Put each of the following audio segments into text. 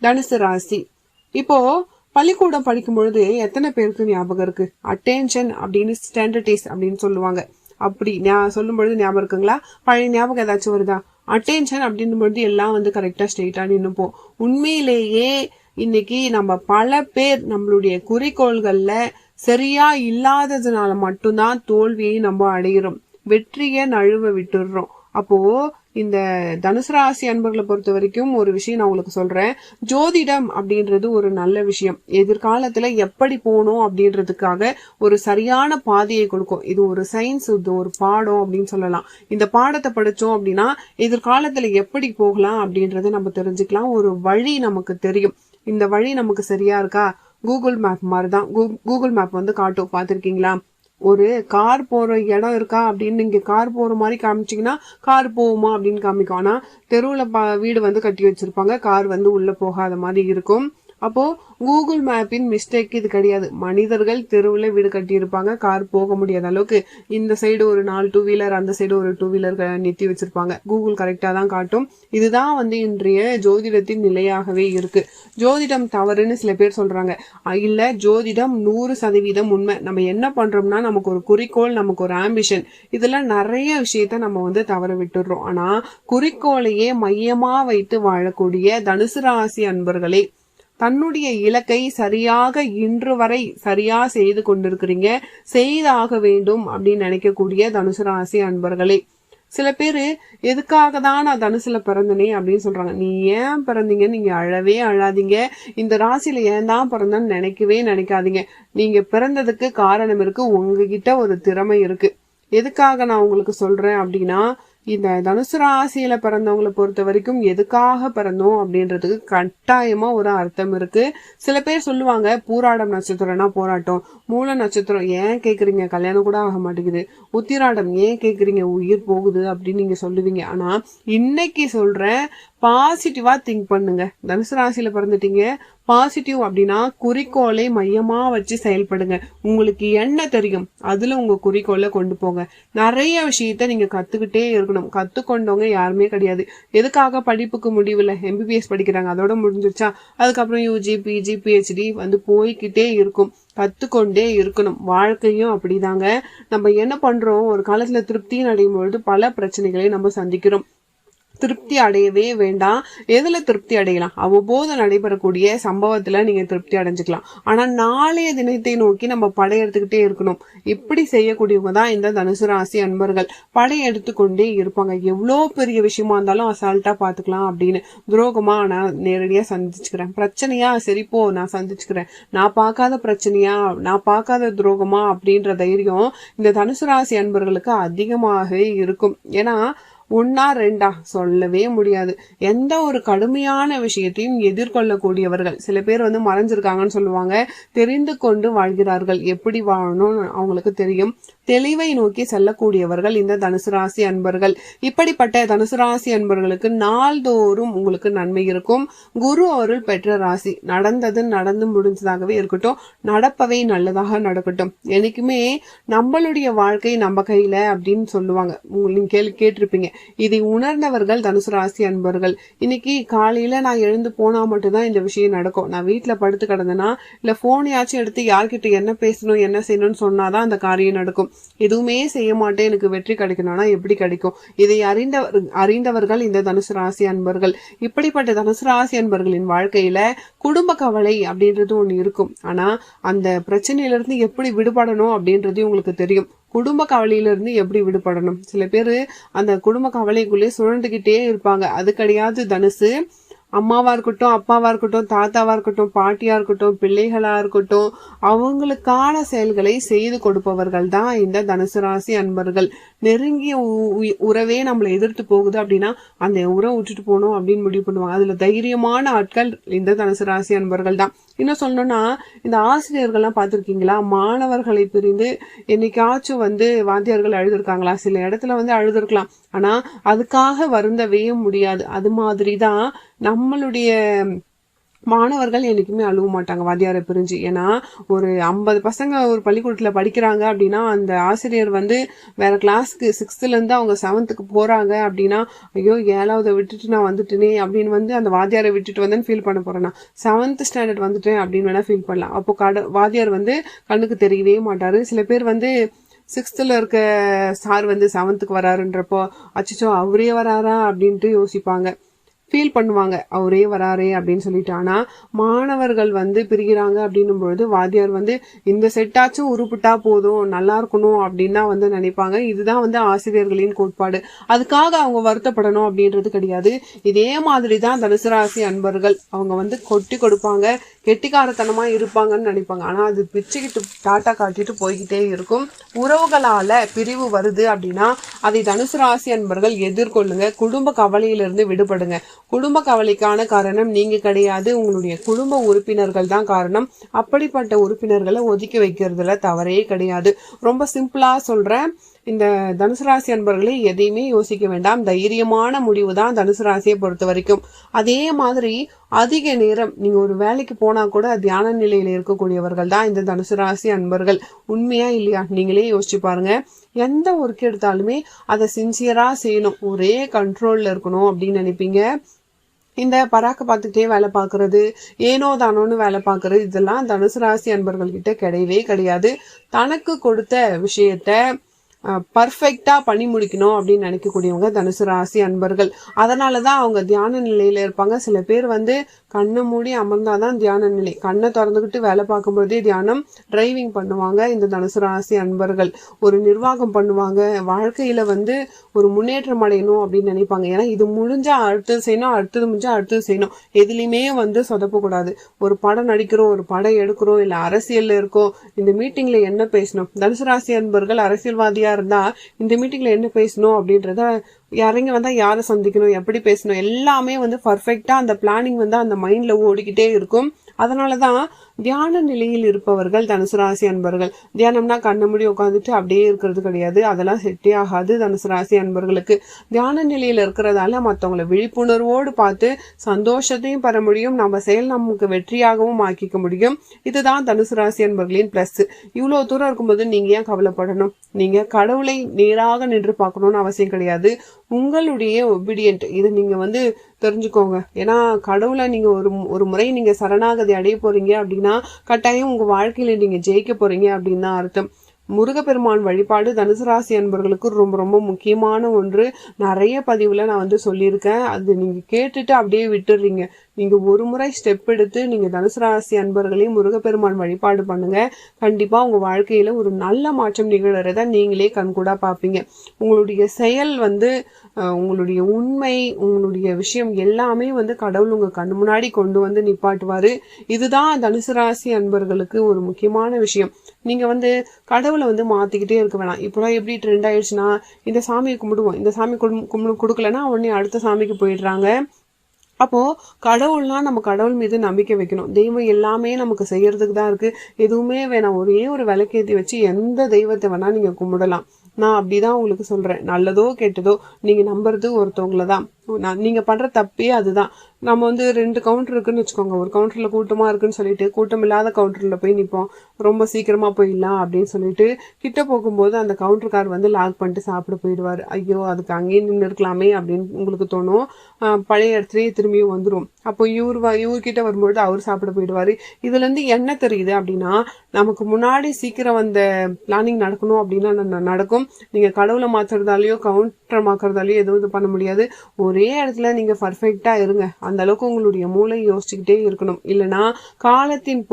தனுசு ராசி. இப்போ பள்ளிக்கூடம் படிக்கும் பொழுது எத்தனை பேருக்கு ஞாபகம் இருக்கு? அட்டென்ஷன் அப்படின்னு ஸ்டாண்டர்டைஸ் அப்படின்னு சொல்லுவாங்க. அப்படி நான் சொல்லும் பொழுது ஞாபகம் இருக்குங்களா? பழைய ஞாபகம் ஏதாச்சும் வருதா? அட்டென்ஷன் அப்படின்னும் பொழுது எல்லாம் வந்து கரெக்டா ஸ்ட்ரெயிட்டா நின்னுப்போம். உண்மையிலேயே இன்னைக்கு நம்ம பல பேர் நம்மளுடைய குறிக்கோள்கள்ல சரியா இல்லாததுனால மட்டும்தான் தோல்வியை நம்ம அடைகிறோம், வெற்றியை நழுவ விட்டுடுறோம். அப்போ இந்த தனுசு ராசி அன்பர்களை பொறுத்த வரைக்கும் ஒரு விஷயம் நான் உங்களுக்கு சொல்றேன். ஜோதிடம் அப்படின்றது ஒரு நல்ல விஷயம். எதிர்காலத்துல எப்படி போகணும் அப்படின்றதுக்காக ஒரு சரியான பாதையை கொடுக்கும். இது ஒரு சயின்ஸ், இது ஒரு பாடம் அப்படின்னு சொல்லலாம். இந்த பாடத்தை படிச்சோம் அப்படின்னா எதிர்காலத்துல எப்படி போகலாம் அப்படின்றத நம்ம தெரிஞ்சுக்கலாம். ஒரு வழி நமக்கு தெரியும். இந்த வழி நமக்கு சரியா இருக்கா? கூகுள் மேப் மாதிரிதான். கூகுள் மேப் வந்து காட்டும், பாத்திருக்கீங்களா? ஒரு கார் போற இடம் இருக்கா அப்படின்னு நீங்க கார் போற மாதிரி காமிச்சீங்கன்னா கார் போகுமா அப்படின்னு காமிக்கும். ஆனா தெருவுல வீடு வந்து கட்டி வச்சிருப்பாங்க, கார் வந்து உள்ள போகாத மாதிரி இருக்கும். அப்போ கூகுள் மேப்பின் மிஸ்டேக் இது கிடையாது. மனிதர்கள் தெருவுல வீடு கட்டி இருப்பாங்க, கார் போக முடியாத அளவுக்கு இந்த சைடு ஒரு 4 2 வீலர், அந்த சைடு ஒரு 2 வீலர் நிறுத்தி வச்சிருப்பாங்க. கூகுள் கரெக்டா தான் காட்டும். இதுதான் வந்து இன்றைய ஜோதிடத்தின் நிலையாகவே இருக்கு. ஜோதிடம் தவறுன்னு சில பேர் சொல்றாங்க. இல்ல, ஜோதிடம் 100% உண்மை. நம்ம என்ன பண்றோம்னா நமக்கு ஒரு குறிக்கோள், நமக்கு ஒரு ஆம்பிஷன், இதெல்லாம் நிறைய விஷயத்த நம்ம வந்து தவற விட்டுடுறோம். ஆனா குறிக்கோளையே மையமா வைத்து வாழக்கூடிய தனுசு ராசி அன்பர்களே, தன்னுடைய இலக்கை சரியாக இன்று வரை சரியா செய்து கொண்டிருக்கிறீங்க, செய்தாக வேண்டும் அப்படின்னு நினைக்கக்கூடிய தனுசு ராசி அன்பர்களே. சில பேரு எதுக்காக தான் நான் தனுசுல பிறந்தனே அப்படின்னு சொல்றாங்க. நீ ஏன் பிறந்தீங்க நீங்க அழவே அழாதீங்க. இந்த ராசியில ஏன் தான் பிறந்தன்னு நினைக்கவே நினைக்காதீங்க. நீங்க பிறந்ததுக்கு காரணம் இருக்கு, உங்ககிட்ட ஒரு திறமை இருக்கு. எதுக்காக நான் உங்களுக்கு சொல்றேன் அப்படின்னா, இந்த தனுசு ராசியில பிறந்தவங்களை பொறுத்த வரைக்கும் எதுக்காக பிறந்தோம் அப்படின்றதுக்கு கட்டாயமா ஒரு அர்த்தம் இருக்கு. சில பேர் சொல்லுவாங்க, பூராடம் நட்சத்திரம்னா போராட்டம், மூல நட்சத்திரம் ஏன் கேக்குறீங்க கல்யாணம் கூட ஆக மாட்டேங்குது, உத்திராடம் ஏன் கேக்குறீங்க உயிர் போகுது அப்படின்னு நீங்க சொல்லுவீங்க. ஆனா இன்னைக்கு சொல்றேன், பாசிட்டிவா திங்க் பண்ணுங்க. தனுசு ராசியில பிறந்துட்டீங்க, பாசிட்டிவ் அப்படின்னா குறிக்கோளை மையமா வச்சு செயல்படுங்க. உங்களுக்கு என்ன தெரியும் அதுல உங்க குறிக்கோளை கொண்டு போங்க. நிறைய விஷயத்த நீங்க கத்துக்கிட்டே இருக்கணும். கத்துக்கொண்டவங்க யாருமே கிடையாது. எதுக்காக படிப்புக்கு முடிவுல MBBS படிக்கிறாங்க, அதோட முடிஞ்சிருச்சா? அதுக்கப்புறம் UG PG PhD வந்து போய்கிட்டே இருக்கும். கத்துக்கொண்டே இருக்கணும். வாழ்க்கையும் அப்படிதாங்க. நம்ம என்ன பண்றோம், ஒரு காலத்துல திருப்தியும் அடையும் பொழுது பல பிரச்சனைகளை நம்ம சந்திக்கிறோம். திருப்தி அடையவே வேண்டாம். எதுல திருப்தி அடையலாம்? அவ்வப்போது நடைபெறக்கூடிய சம்பவத்துல நீங்க திருப்தி அடைஞ்சுக்கலாம். ஆனா நாளைய தினத்தை நோக்கி நம்ம படையெடுத்துக்கிட்டே இருக்கணும். இப்படி செய்யக்கூடியவங்க தான் இந்த தனுசு ராசி அன்பர்கள். படையெடுத்துக்கொண்டே இருப்பாங்க. எவ்வளோ பெரிய விஷயமா இருந்தாலும் அசால்ட்டா பாத்துக்கலாம் அப்படின்னு. துரோகமா நான் நேரடியா சந்திச்சுக்கிறேன், பிரச்சனையா சரிப்போ நான் சந்திச்சுக்கிறேன், நான் பார்க்காத பிரச்சனையா, நான் பார்க்காத துரோகமா அப்படின்ற தைரியம் இந்த தனுசு ராசி அன்பர்களுக்கு அதிகமாகவே இருக்கும். ஏன்னா 1 2 சொல்லவே முடியாது. எந்த ஒரு கடுமையான விஷயத்தையும் எதிர்கொள்ளக்கூடியவர்கள். சில பேர் வந்து மறைஞ்சிருக்காங்கன்னு சொல்லுவாங்க, தெரிந்து கொண்டு வாழ்கிறார்கள். எப்படி வாழணும்னு அவங்களுக்கு தெரியும். தெளிவை நோக்கி செல்லக்கூடியவர்கள் இந்த தனுசு ராசி அன்பர்கள். இப்படிப்பட்ட தனுசு ராசி அன்பர்களுக்கு நாள்தோறும் உங்களுக்கு நன்மை இருக்கும். குரு அருள் பெற்ற ராசி. நடந்தது நடந்து முடிஞ்சதாகவே இருக்கட்டும், நடப்பவை நல்லதாக நடக்கட்டும். என்னைக்குமே நம்மளுடைய வாழ்க்கை நம்ம கையில அப்படின்னு சொல்லுவாங்க. நீங்க கேட்டிருப்பீங்க. இதை உணர்ந்தவர்கள் தனுசு ராசி அன்பர்கள். இன்னைக்கு காலையில நான் எழுந்து போனா மட்டும்தான் இந்த விஷயம் நடக்கும். நான் வீட்டுல படுத்து கிடந்தேன்னா, இல்ல போனையாச்சும் எடுத்து யார்கிட்ட என்ன பேசணும் என்ன செய்யணும்னு சொன்னாதான் அந்த காரியம் நடக்கும். எதுவுமே செய்ய மாட்டேன் எனக்கு வெற்றி கிடைக்கணும்னா எப்படி கிடைக்கும்? இதை அறிந்தவர்கள் இந்த தனுசு ராசி அன்பர்கள். இப்படிப்பட்ட தனுசு ராசி அன்பர்களின் வாழ்க்கையில குடும்ப கவலை அப்படின்றது ஒண்ணு இருக்கும். ஆனா அந்த பிரச்சனையில இருந்து எப்படி விடுபடணும் அப்படின்றது உங்களுக்கு தெரியும். குடும்ப கவலையிலிருந்து எப்படி விடுபடணும்? சில பேரு அந்த குடும்ப கவலைக்குள்ளே சுழண்டுகிட்டே இருப்பாங்க. அது கிடையாது தனுசு. அம்மாவா இருக்கட்டும், அப்பாவா இருக்கட்டும், தாத்தாவா இருக்கட்டும், பாட்டியா இருக்கட்டும், பிள்ளைகளா இருக்கட்டும், அவங்களுக்கான செயல்களை செய்து கொடுப்பவர்கள் தான் இந்த தனுசு ராசி அன்பர்கள். நெருங்கிய உறவே நம்மளை எதிர்த்து போகுது அப்படின்னா அந்த உறவை விட்டுட்டு போகணும் அப்படின்னு முடிவு பண்ணுவாங்க. அதுல தைரியமான ஆட்கள் இந்த தனுசு ராசி அன்பர்கள் தான். இன்னும் சொல்லணும்னா, இந்த ஆசிரியர்கள்லாம் பார்த்திருக்கீங்களா? மாணவர்களை பிரிந்து என்னைக்காச்சும் வந்து வாத்தியார்கள் அழுதுருக்காங்களா? சில இடத்துல வந்து அழுதுருக்கலாம். ஆனா அதுக்காக வருந்தவே முடியாது. அது மாதிரிதான் நம்மளுடைய மாணவர்கள் என்னைக்குமே அழுவ மாட்டாங்க வாத்தியாரை பிரிஞ்சு. ஏன்னா ஒரு 50 பசங்க ஒரு பள்ளிக்கூடத்துல படிக்கிறாங்க அப்படின்னா அந்த ஆசிரியர் வந்து வேற கிளாஸ்க்கு 6th இருந்து அவங்க 7th போறாங்க அப்படின்னா, ஐயோ 7வது விட்டுட்டு நான் வந்துட்டேனே அப்படின்னு வந்து அந்த வாத்தியாரை விட்டுட்டு வந்தேன்னு ஃபீல் பண்ண போறேன். நான் 7th ஸ்டாண்டர்ட் வந்துட்டேன் அப்படின்னு வேணா ஃபீல் பண்ணலாம். அப்போ வாத்தியார் வந்து கண்ணுக்கு தெரியவே மாட்டாரு. சில பேர் வந்து 6th இருக்க சார் வந்து 7th வராருன்றப்போ அச்சோ அவரே வராரா அப்படின்ட்டு யோசிப்பாங்க, ஃபீல் பண்ணுவாங்க அவரே வராரே அப்படின்னு சொல்லிட்டு. ஆனா மாணவர்கள் வந்து பிரிகிறாங்க அப்படின்னும் பொழுது வாத்தியார் வந்து இந்த செட்டாச்சும் உருப்பிட்டா போதும், நல்லா இருக்கணும் அப்படின்னு தான் வந்து நினைப்பாங்க. இதுதான் வந்து ஆசிரியர்களின் கோட்பாடு. அதுக்காக அவங்க வருத்தப்படணும் அப்படின்றது கிடையாது. இதே மாதிரி தான் தனுசு ராசி அன்பர்கள் அவங்க வந்து கொட்டி கொடுப்பாங்க, கெட்டிக்காரத்தனமா இருப்பாங்கன்னு நினைப்பாங்க. ஆனா அது பிச்சுக்கிட்டு டாட்டா காட்டிட்டு போய்கிட்டே இருக்கும். உறவுகளால பிரிவு வருது அப்படின்னா அதை தனுசு ராசி அன்பர்கள் எதிர்கொள்ளுங்க. குடும்ப கவலையிலிருந்து விடுபடுங்க. குடும்ப கவலைக்கான காரணம் நீங்க கிடையாது, உங்களுடைய குடும்ப உறுப்பினர்கள் தான் காரணம். அப்படிப்பட்ட உறுப்பினர்களை ஒதுக்கி வைக்கிறதுல தவறே கிடையாது. ரொம்ப சிம்பிளா சொல்றேன், இந்த தனுசு ராசி அன்பர்களே எதையுமே யோசிக்க வேண்டாம். தைரியமான முடிவு தான் தனுசு ராசியை பொறுத்த வரைக்கும். அதே மாதிரி அதிக நேரம் நீங்க ஒரு வேலைக்கு போனா கூட தியான நிலையில இருக்கக்கூடியவர்கள் தான் இந்த தனுசு ராசி அன்பர்கள். உண்மையா இல்லையா? நீங்களே யோசிச்சு பாருங்க. எந்த ஒர்க் எடுத்தாலுமே அதை சின்சியரா செய்யணும், ஒரே கண்ட்ரோல்ல இருக்கணும் அப்படின்னு நினைப்பீங்க. இந்த பராக்க பார்த்துக்கிட்டே வேலை பார்க்கறது, ஏனோ தானோன்னு வேலை பார்க்கறது, இதெல்லாம் தனுசு ராசி அன்பர்கள் கிட்ட கிடையவே கிடையாது. தனக்கு கொடுத்த விஷயத்த பர்ஃபெக்டா பண்ணி முடிக்கணும் அப்படின்னு நினைக்கக்கூடியவங்க தனுசு ராசி அன்பர்கள். அதனாலதான் அவங்க தியான நிலையில இருப்பாங்க. சில பேர் வந்து கண்ணை மூடி அமர்ந்தாதான் தியான நிலை, கண்ணை திறந்துகிட்டு வேலை பார்க்கும்போதே தியானம். டிரைவிங் பண்ணுவாங்க இந்த தனுசு ராசி அன்பர்கள். ஒரு நிர்வாகம் பண்ணுவாங்க. வாழ்க்கையில வந்து ஒரு முன்னேற்றம் அடையணும் அப்படின்னு நினைப்பாங்க. ஏன்னா இது முடிஞ்சா அடுத்தது செய்யணும், அடுத்தது முடிஞ்சா அடுத்தது செய்யணும், எதுலையுமே வந்து சொதப்பக்கூடாது. ஒரு படம் நடிக்கிறோம், ஒரு படம் எடுக்கிறோம், இல்ல அரசியல்ல இருக்கோம், இந்த மீட்டிங்ல என்ன பேசணும், தனுசு ராசி அன்பர்கள் அரசியல்வாதியா இருந்தா இந்த மீட்டிங்ல என்ன பேசணும் அப்படின்றத, இறங்கி வந்தா யாரை சந்திக்கணும், எப்படி பேசணும், எல்லாமே வந்து பர்ஃபெக்டா அந்த பிளானிங் வந்து அந்த மைண்ட்ல ஓடிக்கிட்டே இருக்கும். அதனாலதான் தியான நிலையில் இருப்பவர்கள் தனுசு ராசி அன்பர்கள். தியானம்னா கண்ண மூடி உட்காந்துட்டு அப்படியே இருக்கிறது கிடையாது, அதெல்லாம் செட்டே ஆகாது தனுசு ராசி அன்பர்களுக்கு. தியான நிலையில இருக்கிறதால மற்றவங்களை விழிப்புணர்வோடு பார்த்து சந்தோஷத்தையும் பெற முடியும், நம்ம செயல் நமக்கு வெற்றியாகவும் ஆக்கிக்க முடியும். இதுதான் தனுசு ராசி அன்பர்களின் பிளஸ். இவ்வளவு தூரம் இருக்கும்போது நீங்க ஏன் கவலைப்படணும்? நீங்க கடவுளை நேராக நின்று பார்க்கணும்னு அவசியம் கிடையாது. உங்களுடைய ஒபீடியன்ட் இதை நீங்க வந்து தெரிஞ்சுக்கோங்க. ஏன்னா கடவுளை நீங்க ஒரு முறை நீங்க சரணாகதி அடைய போறீங்க அப்படின்னா கட்டாயம் உங்க வாழ்க்கையில நீங்க ஜெயிக்க போறீங்க அப்படின்னு தான் அர்த்தம். முருகப்பெருமான் வழிபாடு தனுசு ராசி அன்பர்களுக்கு ரொம்ப ரொம்ப முக்கியமான ஒன்று. நிறைய பதிவுல நான் வந்து சொல்லியிருக்கேன், அது நீங்க கேட்டுட்டு அப்படியே விட்டுடுறீங்க. நீங்க ஒரு முறை ஸ்டெப் எடுத்து நீங்க தனுசு ராசி அன்பர்களையும் முருகப்பெருமான் வழிபாடு பண்ணுங்க. கண்டிப்பா உங்க வாழ்க்கையில ஒரு நல்ல மாற்றம் நிகழறத நீங்களே கண்கூடா பார்ப்பீங்க. உங்களுடைய செயல் வந்து உங்களுடைய உண்மை, உங்களுடைய விஷயம் எல்லாமே வந்து கடவுள் உங்க கண்ணு முன்னாடி கொண்டு வந்து நிப்பாட்டுவாரு. இதுதான் தனுசு ராசி அன்பர்களுக்கு ஒரு முக்கியமான விஷயம். நீங்க வந்து கடவுளை வந்து மாத்திக்கிட்டே இருக்க வேணாம். இப்பெல்லாம் எப்படி ட்ரெண்ட் ஆயிடுச்சுன்னா, இந்த சாமியை கும்பிடுவோம், இந்த சாமி கொடுக்கலன்னா உடனே அடுத்த சாமிக்கு போயிடுறாங்க. அப்போ கடவுள்னா நம்ம கடவுள் மீது நம்பிக்கை வைக்கணும். தெய்வம் எல்லாமே நமக்கு செய்யறதுக்கு தான் இருக்கு, எதுவுமே வேணாம். ஒரே ஒரு விளக்கேத்தி வச்சு எந்த தெய்வத்தை வேணா நீங்க கும்பிடலாம். நான் அப்படிதான் உங்களுக்கு சொல்றேன். நல்லதோ கெட்டதோ நீங்க நம்புறது ஒருத்தவங்களதான். நீங்க பண்ற தப்பே அதுதான். நம்ம வந்து 2 கவுண்டர் இருக்குன்னு வச்சுக்கோங்க, ஒரு கவுண்டர்ல கூட்டமா இருக்குன்னு சொல்லிட்டு கூட்டம் இல்லாத கவுண்டர்ல போய் நிப்போம், ரொம்ப சீக்கிரமா போயிடலாம் அப்படின்னு சொல்லிட்டு கிட்ட போகும்போது அந்த கவுண்டர்கார் வந்து லாக் பண்ணிட்டு சாப்பிட போயிடுவாரு. ஐயோ அதுக்கு அங்கேயே நின்று இருக்கலாமே அப்படின்னு உங்களுக்கு தோணும். பழைய இடத்துலயே திரும்பியும் வந்துரும். அப்போ இவர்கிட்ட வரும்பொழுது அவர் சாப்பிட போயிடுவாரு. இதுல இருந்து என்ன தெரியுது அப்படின்னா, நமக்கு முன்னாடி சீக்கிரம் வந்த பிளானிங் நடக்கணும் அப்படின்னா நடக்கும். நீங்க கடவுளை மாத்துறதாலயோ கவுண்டர் மாக்குறதாலயோ எதுவும் பண்ண முடியாது. ஒரே இடத்துல நீங்க பர்ஃபெக்டா இருங்க. அந்த அளவுக்கு உங்களுடைய மூளை யோசிச்சுக்கிட்டே இருக்கணும். இல்லைன்னா காலத்தின்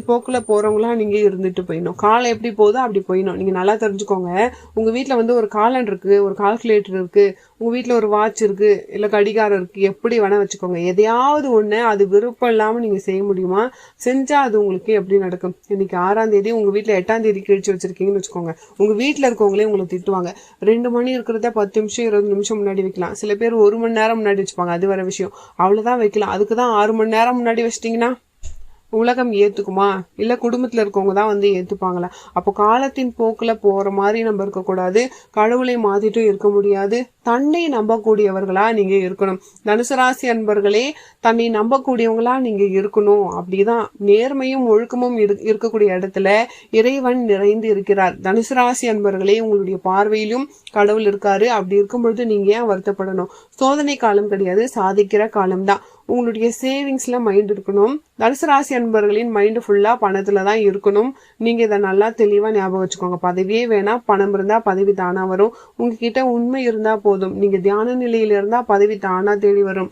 போக்குல போறவங்களா நீங்க இருந்துட்டு போயிடணும். காலம் எப்படி போதோ அப்படி போயிடணும். நீங்க நல்லா தெரிஞ்சுக்கோங்க. உங்க வீட்டுல வந்து ஒரு காலண்டர் இருக்கு, ஒரு கால்குலேட்டர் இருக்கு, உங்க வீட்டுல ஒரு வாட்ச் இருக்கு, இல்ல கடிகாரம் இருக்கு, எப்படி வேணா வச்சுக்கோங்க. எதையாவது ஒண்ணு அது விருப்பம் இல்லாம நீங்க செய்ய முடியுமா? செஞ்சா அது உங்களுக்கு எப்படி நடக்கும்? இன்னைக்கு 6ஆம் தேதி, உங்க வீட்டுல 8ஆம் தேதி கிழிச்சு வச்சிருக்கீங்கன்னு வச்சுக்கோங்க. உங்க வீட்டுல இருக்கவங்களே உங்களுக்கு திட்டுவாங்க. 2 மணி இருக்கிறத 10 நிமிஷம் 20 நிமிஷம் முன்னாடி வைக்கலாம். சில பேர் 1 மணி நேரம் முன்னாடி வச்சுப்பாங்க, அது வேற விஷயம். அவ்வளவுதான் வைக்கலாம். அதுக்குதான் 6 மணி நேரம் முன்னாடி வச்சிட்டீங்கன்னா உலகம் ஏத்துக்குமா, இல்ல குடும்பத்துல இருக்கவங்க தான் வந்து ஏத்துப்பாங்களா? அப்போ காலத்தின் போக்குல போற மாதிரி நம்ம இருக்கக்கூடாது, கடவுளை மாத்திட்டும் இருக்க முடியாது. தன்னை நம்பக்கூடியவர்களா நீங்க இருக்கணும். தனுசு ராசி அன்பர்களே, தன்னை நம்பக்கூடியவங்களா நீங்க இருக்கணும். அப்படிதான் நேர்மையும் ஒழுக்கமும் இருக்கக்கூடிய இடத்துல இறைவன் நிறைந்து இருக்கிறார். தனுசு ராசி அன்பர்களே, உங்களுடைய பார்வையிலும் கடவுள் இருக்காரு. அப்படி இருக்கும் பொழுது நீங்க ஏன் வருத்தப்படணும்? சோதனை காலம் கிடையாது, சாதிக்கிற காலம் தான். உங்களுடைய சேவிங்ஸ்ல மைண்ட் இருக்கணும். தனுசு ராசி அன்பர்களின் மைண்ட் ஃபுல்லா பணத்துல தான் இருக்கணும். நீங்க இதை நல்லா தெளிவா ஞாபகம் வச்சுக்கோங்க. பதவியே வேணாம், பணம் இருந்தா பதவி தானா வரும். உங்ககிட்ட உண்மை இருந்தா போதும். நீங்க தியான நிலையில இருந்தா பதவி தானா தேடி வரும்.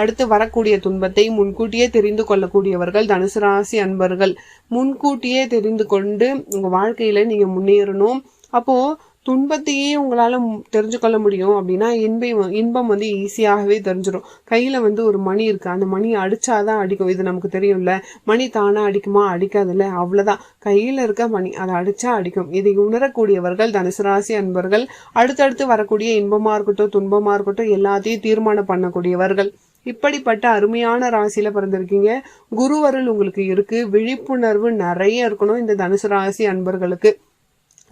அடுத்து வரக்கூடிய துன்பத்தை முன்கூட்டியே தெரிந்து கொள்ளக்கூடியவர்கள் தனுசு ராசி அன்பர்கள். முன்கூட்டியே தெரிந்து கொண்டு உங்க வாழ்க்கையில நீங்க முன்னேறணும். அப்போ துன்பத்தையே உங்களால தெரிஞ்சு கொள்ள முடியும் அப்படின்னா இன்பம் வந்து ஈஸியாகவே தெரிஞ்சிடும். கையில வந்து ஒரு மணி இருக்கு, அந்த மணி அடிச்சாதான் அடிக்கும். இது நமக்கு தெரியும்ல. மணி தானா அடிக்குமா? அடிக்காதுல்ல. அவ்வளவுதான், கையில இருக்க மணி அதை அடிச்சா அடிக்கும். இதை உணரக்கூடியவர்கள் தனுசு ராசி அன்பர்கள். அடுத்தடுத்து வரக்கூடிய இன்பமா இருக்கட்டும் துன்பமா இருக்கட்டும் எல்லாத்தையும் தீர்மானம் பண்ணக்கூடியவர்கள். இப்படிப்பட்ட அருமையான ராசியில பிறந்திருக்கீங்க. குருவருள் உங்களுக்கு இருக்கு. விழிப்புணர்வு நிறைய இருக்கணும் இந்த தனுசு ராசி அன்பர்களுக்கு.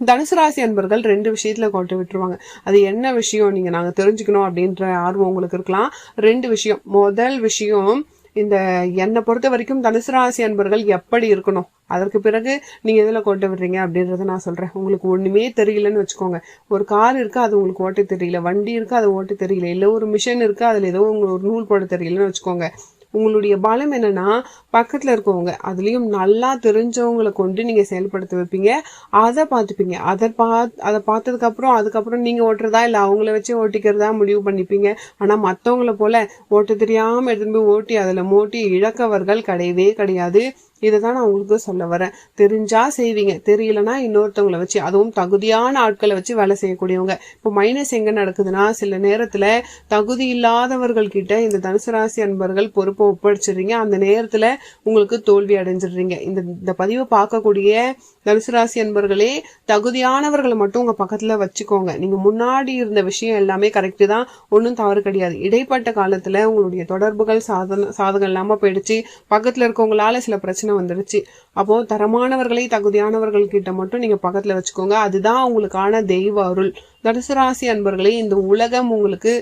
தனுசு ராசி அன்பர்கள் 2 விஷயத்துல கோட்டை விட்டுருவாங்க. அது என்ன விஷயம் நீங்க நாங்க தெரிஞ்சுக்கணும் அப்படின்ற ஆர்வம் உங்களுக்கு இருக்கலாம். 2 விஷயம். முதல் விஷயம், இந்த என்னை பொறுத்த வரைக்கும் தனுசு ராசி அன்பர்கள் எப்படி இருக்கணும், அதற்கு பிறகு நீங்க எதுல கோட்டை விடுறீங்க அப்படின்றத நான் சொல்றேன். உங்களுக்கு ஒண்ணுமே தெரியலன்னு வச்சுக்கோங்க. ஒரு கார் இருக்கு, அது உங்களுக்கு ஓட்ட தெரியல. வண்டி இருக்கு, அது ஓட்ட தெரியல. இல்ல ஒரு மிஷின் இருக்கு, அதுல ஏதோ உங்களுக்கு ஒரு நூல் போட தெரியலன்னு வச்சுக்கோங்க. உங்களுடைய பலம் என்னன்னா, பக்கத்துல இருக்கவங்க அதுலயும் நல்லா தெரிஞ்சவங்களை கொண்டு நீங்க செயல்படுத்த வைப்பீங்க. அதை பார்த்துப்பீங்க. அதை பார்த்ததுக்கு அப்புறம் அதுக்கப்புறம் நீங்க ஓட்டுறதா இல்ல அவங்கள வச்சு ஓட்டிக்கிறதா முடிவு பண்ணிப்பீங்க. ஆனா மத்தவங்களை போல ஓட்ட தெரியாம எடுத்துட்டு போய் ஓட்டி அதுல மோட்டி இழக்கவர்கள் கிடையவே கிடையாது. இதைதான் நான் உங்களுக்கு சொல்ல வரேன். தெரிஞ்சா செய்வீங்க, தெரியலன்னா இன்னொருத்தவங்களை வச்சு, அதுவும் தகுதியான ஆட்களை வச்சு வேலை செய்யக்கூடியவங்க. இப்போ மைனஸ் எங்க நடக்குதுன்னா, சில நேரத்துல தகுதி இல்லாதவர்கள் கிட்ட இந்த தனுசு ராசி அன்பர்கள் பொறுப்பை ஒப்படைச்சிடுறீங்க. அந்த நேரத்துல உங்களுக்கு தோல்வி அடைஞ்சிடுறீங்க. இந்த பதிவை பார்க்கக்கூடிய தனுசு ராசி அன்பர்களே, தகுதியானவர்களை மட்டும் உங்க பக்கத்துல வச்சுக்கோங்க. நீங்க முன்னாடி இருந்த விஷயம் எல்லாமே கரெக்டு தான், ஒன்றும் தவறு கிடையாது. இடைப்பட்ட காலத்துல உங்களுடைய தொடர்புகள் சாதகம் இல்லாம போயிடுச்சு. பக்கத்துல இருக்கவங்களால சில பிரச்சனை வந்துடுச்சு. அப்போ தரமானவர்களை தகுதியானவர்கள் கிட்ட மட்டும் நீங்க பக்கத்துல வச்சுக்கோங்க. அதுதான் உங்களுக்கான தெய்வ அருள். தனுசு ராசி அன்பர்களே, இந்த உலகம் உங்களுக்கு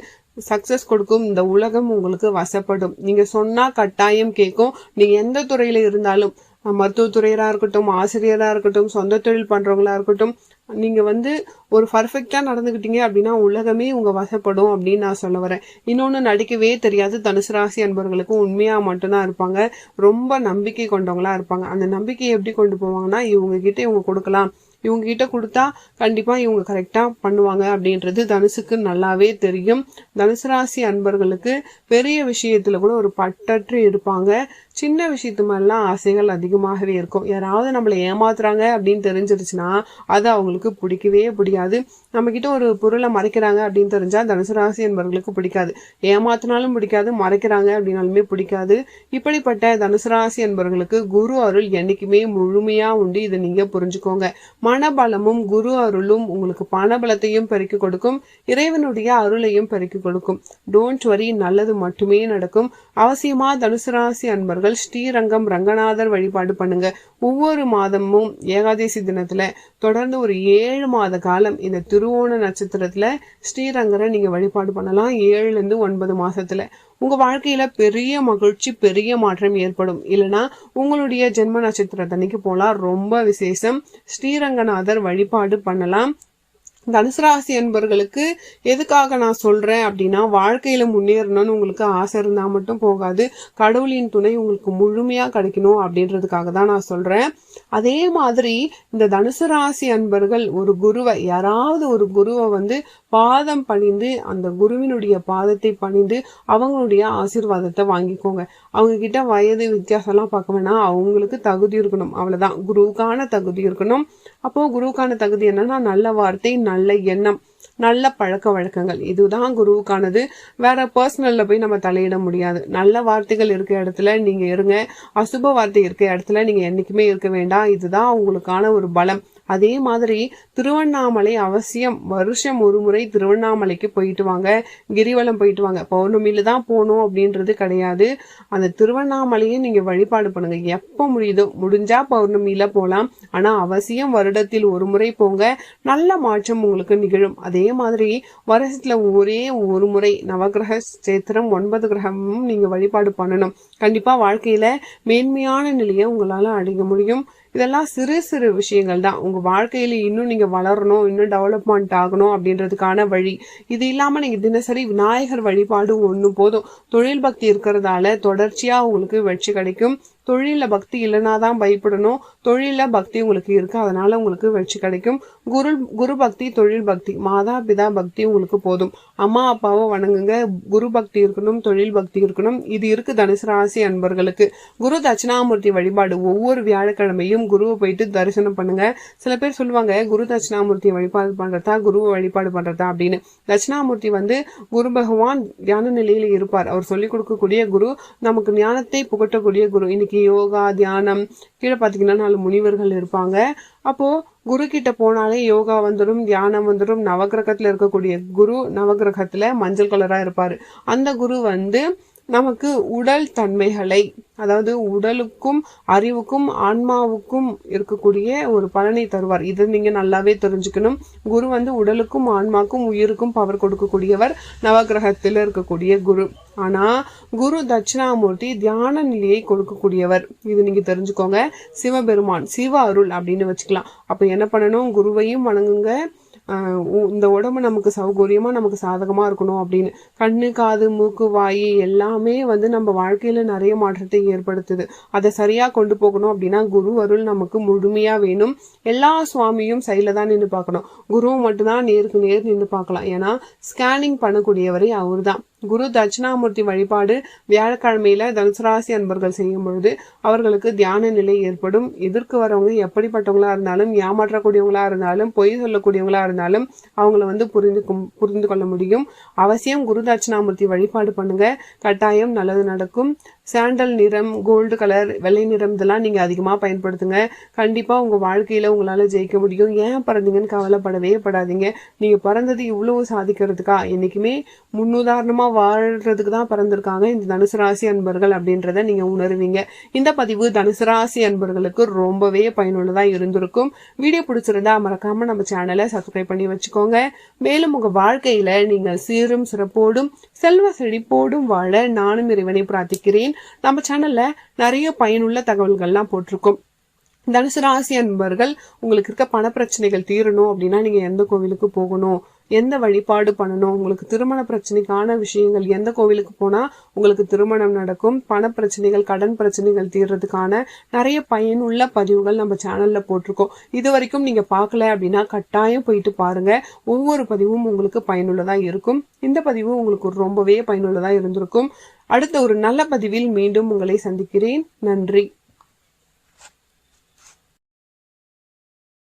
சக்சஸ் கொடுக்கும். இந்த உலகம் உங்களுக்கு வசப்படும். நீங்க சொன்னா கட்டாயம் கேட்கும். நீங்க எந்த துறையில இருந்தாலும், மருத்துவத்துறையா இருக்கட்டும், ஆசிரியரா இருக்கட்டும், சொந்த தொழில் பண்றவங்களா இருக்கட்டும், நீங்க வந்து ஒரு பர்ஃபெக்டா நடந்துகிட்டீங்க அப்படின்னா உலகமே உங்க வசப்படும் அப்படின்னு நான் சொல்ல வரேன். இன்னொன்னு, நடிக்கவே தெரியாது தனுசு ராசி அன்பர்களுக்கு உண்மையா மட்டும்தான் இருப்பாங்க. ரொம்ப நம்பிக்கை கொண்டவங்களா இருப்பாங்க. அந்த நம்பிக்கையை எப்படி கொண்டு போவாங்கன்னா, இவங்க கிட்ட இவங்க கொடுக்கலாம், இவங்க கிட்ட கொடுத்தா கண்டிப்பா இவங்க கரெக்டா பண்ணுவாங்க அப்படின்றது தனுசுக்கு நல்லாவே தெரியும். தனுசு ராசி அன்பர்களுக்கு பெரிய விஷயத்துல கூட ஒரு பற்றற்று இருப்பாங்க. சின்ன விஷயத்து மாதிரிலாம் ஆசைகள் அதிகமாகவே இருக்கும். யாராவது நம்மளை ஏமாத்துறாங்க அப்படின்னு தெரிஞ்சிருச்சுன்னா அது அவங்களுக்கு பிடிக்கவே பிடிக்காது. நம்ம கிட்ட ஒரு பொருளை மறைக்கிறாங்க அப்படின்னு தெரிஞ்சா தனுசு ராசி என்பவர்களுக்கு பிடிக்காது. ஏமாத்தினாலும் பிடிக்காது, மறைக்கிறாங்க அப்படின்னாலுமே பிடிக்காது. இப்படிப்பட்ட தனுசு ராசி என்பவர்களுக்கு குரு அருள் என்னைக்குமே முழுமையா உண்டு. இதை நீங்க புரிஞ்சுக்கோங்க. மனபலமும் குரு அருளும் உங்களுக்கு பணபலத்தையும் பெருக்கி கொடுக்கும், இறைவனுடைய அருளையும் பெருக்கி கொடுக்கும். டோன்ட் வரி, நல்லது மட்டுமே நடக்கும். அவசியமா தனுசு ராசி அன்பர்கள் ஸ்ரீரங்கம் ரங்கநாதர் வழிபாடு பண்ணுங்க. ஒவ்வொரு மாதமும் ஏகாதசி தினத்துல தொடர்ந்து ஒரு 7 மாத காலம் இந்த திருவோண நட்சத்திரத்துல ஸ்ரீரங்கரை நீங்க வழிபாடு பண்ணலாம். 7 to 9 மாசத்துல உங்க வாழ்க்கையில பெரிய மகிழ்ச்சி, பெரிய மாற்றம் ஏற்படும். இல்லைன்னா உங்களுடைய ஜென்ம நட்சத்திரத்தன்னைக்கு போலாம், ரொம்ப விசேஷம். ஸ்ரீரங்கநாதர் வழிபாடு பண்ணலாம். தனுசு ராசி என்பவர்களுக்கு எதுக்காக நான் சொல்றேன் அப்படின்னா, வாழ்க்கையில முன்னேறணும்னு உங்களுக்கு ஆசை இருந்தா மட்டும் போகாது, கடவுளின் துணை உங்களுக்கு முழுமையா கிடைக்கணும் அப்படின்றதுக்காக தான் நான் சொல்றேன். அதே மாதிரி இந்த தனுசு ராசி அன்பர்கள் ஒரு குருவை, யாராவது ஒரு குருவை வந்து பாதம் பணிந்து, அந்த குருவினுடைய பாதத்தை பணிந்து அவங்களுடைய ஆசீர்வாதத்தை வாங்கிக்கோங்க. அவங்க கிட்ட வயது வித்தியாசம் எல்லாம் பார்க்க வேணாம், அவங்களுக்கு தகுதி இருக்கணும், அவ்வளவுதான். குருவுக்கான தகுதி இருக்கணும். அப்போ குருவுக்கான தகுதி என்னன்னா, நல்ல வார்த்தை, நல்ல எண்ணம், நல்ல பழக்க வழக்கங்கள், இதுதான் குருவுக்கானது. வேற பர்சனல்ல போய் நம்ம தலையிட முடியாது. நல்ல வார்த்தைகள் இருக்க இடத்துல நீங்க இருங்க, அசுப வார்த்தை இருக்க இடத்துல நீங்க என்னைக்குமே இருக்க வேண்டாம். இதுதான் உங்களுக்கான ஒரு பலம். அதே மாதிரி திருவண்ணாமலை அவசியம் வருஷம் ஒரு முறை திருவண்ணாமலைக்கு போயிட்டு வாங்க, கிரிவலம் போயிட்டு வாங்க. பௌர்ணமியில தான் போகணும் அப்படின்றது கிடையாது. அந்த திருவண்ணாமலையை நீங்க வழிபாடு பண்ணுங்க. எப்ப முடியுதோ, முடிஞ்சா பௌர்ணமியில போலாம், ஆனா அவசியம் வருடத்தில் ஒரு முறை போங்க. நல்ல மாற்றம் உங்களுக்கு நிகழும். அதே மாதிரி வருஷத்துல ஒரே ஒரு முறை நவகிரக சேத்திரம் 9 கிரகமும் நீங்க வழிபாடு பண்ணணும். கண்டிப்பா வாழ்க்கையில மேன்மையான நிலையை உங்களால அடைய முடியும். இதெல்லாம் சிறு சிறு விஷயங்கள் தான். உங்க வாழ்க்கையில இன்னும் நீங்க வளரணும், இன்னும் டெவலப்மெண்ட் ஆகணும் அப்படின்றதுக்கான வழி. இது இல்லாம நீங்க தினசரி விநாயகர் வழிபாடு ஒண்ணு போதும். தொழில் பக்தி இருக்கிறதால தொடர்ச்சியா உங்களுக்கு வெற்றி கிடைக்கும். தொழில பக்தி இல்லைனாதான் பயப்படணும். தொழில பக்தி உங்களுக்கு இருக்கு, அதனால உங்களுக்கு வெற்றி கிடைக்கும். குரு பக்தி, தொழில் பக்தி, மாதா பிதா பக்தி உங்களுக்கு போதும். அம்மா அப்பாவை வணங்குங்க. குரு பக்தி இருக்கணும், தொழில் பக்தி இருக்கணும். இது இருக்கு தனுசு ராசி அன்பர்களுக்கு. குரு தட்சிணாமூர்த்தி வழிபாடு ஒவ்வொரு வியாழக்கிழமையும் குருவை போயிட்டு தரிசனம் பண்ணுங்க. சில பேர் சொல்லுவாங்க, குரு தட்சிணாமூர்த்தி வழிபாடு பண்றதா, குருவை வழிபாடு பண்றதா அப்படின்னு. தட்சிணாமூர்த்தி குரு பகவான் தியான நிலையில இருப்பார். அவர் சொல்லிக் கொடுக்கக்கூடிய குரு, நமக்கு ஞானத்தை புகட்டக்கூடிய குரு. இன்னைக்கு யோகா, தியானம், கீழே பாத்தீங்கன்னா 4 முனிவர்கள் இருப்பாங்க. அப்போ குரு கிட்ட போனாலே யோகா வந்துடும், தியானம் வந்துடும். நவகிரகத்துல இருக்கக்கூடிய குரு நவகிரகத்துல மஞ்சள் கலரா இருப்பாரு. அந்த குரு நமக்கு உடல் தன்மைகளை, அதாவது உடலுக்கும் அறிவுக்கும் ஆன்மாவுக்கும் இருக்கக்கூடிய ஒரு பலனை தருவார். இது நீங்க நல்லாவே தெரிஞ்சுக்கணும். குரு உடலுக்கும் ஆன்மாக்கும் உயிருக்கும் பவர் கொடுக்கக்கூடியவர், நவகிரகத்தில் இருக்கக்கூடிய குரு. ஆனா குரு தட்சிணாமூர்த்தி தியான நிலையை கொடுக்கக்கூடியவர். இது நீங்க தெரிஞ்சுக்கோங்க. சிவபெருமான், சிவ அருள் அப்படின்னு வச்சுக்கலாம். அப்ப என்ன பண்ணணும், குருவையும் வணங்குங்க. இந்த உடம்பு நமக்கு சௌகரியமா, நமக்கு சாதகமா இருக்கணும் அப்படின்னு. கண்ணு, காது, மூக்கு, வாய் எல்லாமே நம்ம வாழ்க்கையில நிறைய மாற்றத்தை ஏற்படுத்துது. அதை சரியா கொண்டு போகணும் அப்படின்னா குரு அருள் நமக்கு முழுமையா வேணும். எல்லா சுவாமியும் சைட்ல தான் நின்று பார்க்கணும். குருவை மட்டும்தான் நேருக்கு நேர் நின்று பார்க்கலாம். ஏன்னா ஸ்கேனிங் பண்ணக்கூடியவரே அவரு தான். குரு தட்சிணாமூர்த்தி வழிபாடு வியாழக்கிழமையில தனுசு ராசி அன்பர்கள் செய்யும் பொழுது அவர்களுக்கு தியான நிலை ஏற்படும். எதிர்க்கு வரவங்க எப்படிப்பட்டவங்களா இருந்தாலும், ஏமாற்றக்கூடியவங்களா இருந்தாலும், பொய் சொல்லக்கூடியவங்களா இருந்தாலும் அவங்கள புரிந்து கொள்ள முடியும். அவசியம் குரு தட்சிணாமூர்த்தி வழிபாடு பண்ணுங்க. கட்டாயம் நல்லது நடக்கும். சாண்டல் நிறம், கோல்டு கலர், வெள்ளை நிறம் இதெல்லாம் நீங்க அதிகமா பயன்படுத்துங்க. கண்டிப்பா உங்க வாழ்க்கையில உங்களால ஜெயிக்க முடியும். ஏன் பிறந்தீங்கன்னு கவலைப்படவே படாதீங்க. நீங்க பிறந்தது இவ்வளவு சாதிக்கிறதுக்கா? என்னைக்குமே முன்னுதாரணமா வாழ்றதுக்கு தான் பிறந்திருக்காங்க இந்த தனுசு ராசி அன்பர்கள் அப்படின்றத நீங்க உணர்வீங்க. இந்த பதிவு தனுசு ராசி அன்பர்களுக்கு ரொம்பவே பயனுள்ளதா இருந்திருக்கும். வீடியோ பிடிச்சிருந்தா மறக்காம நம்ம சேனலை சப்ஸ்கிரைப் பண்ணி வச்சுக்கோங்க. மேலும் உங்க வாழ்க்கையில நீங்கள் சீரும் சிறப்போடும் செல்வ செழிப்போடும் வாழ நானும் இறைவனை பிரார்த்திக்கிறேன். நம்ம சேனல்ல நிறைய பயனுள்ள தகவல்கள்லாம் போட்டிருக்கோம். தனுசு ராசி அன்பர்கள், உங்களுக்கு இருக்க பண பிரச்சனைகள் தீரணும் அப்படின்னா நீங்க எந்த கோவிலுக்கு போகணும், எந்த வழிபாடு பண்ணணும், உங்களுக்கு திருமண பிரச்சனைக்கான விஷயங்கள், எந்த கோவிலுக்கு போனா உங்களுக்கு திருமணம் நடக்கும், பண பிரச்சனைகள், கடன் பிரச்சனைகள் தீர்றதுக்கான நிறைய பயனுள்ள பதிவுகள் நம்ம சேனல்ல போட்டிருக்கோம். இது வரைக்கும் நீங்க பார்க்கல அப்படின்னா கட்டாயம் போயிட்டு பாருங்க. ஒவ்வொரு பதிவும் உங்களுக்கு பயனுள்ளதா இருக்கும். இந்த பதிவு உங்களுக்கு ரொம்பவே பயனுள்ளதா இருந்திருக்கும். அடுத்த ஒரு நல்ல பதிவில் மீண்டும் உங்களை சந்திக்கிறேன். நன்றி.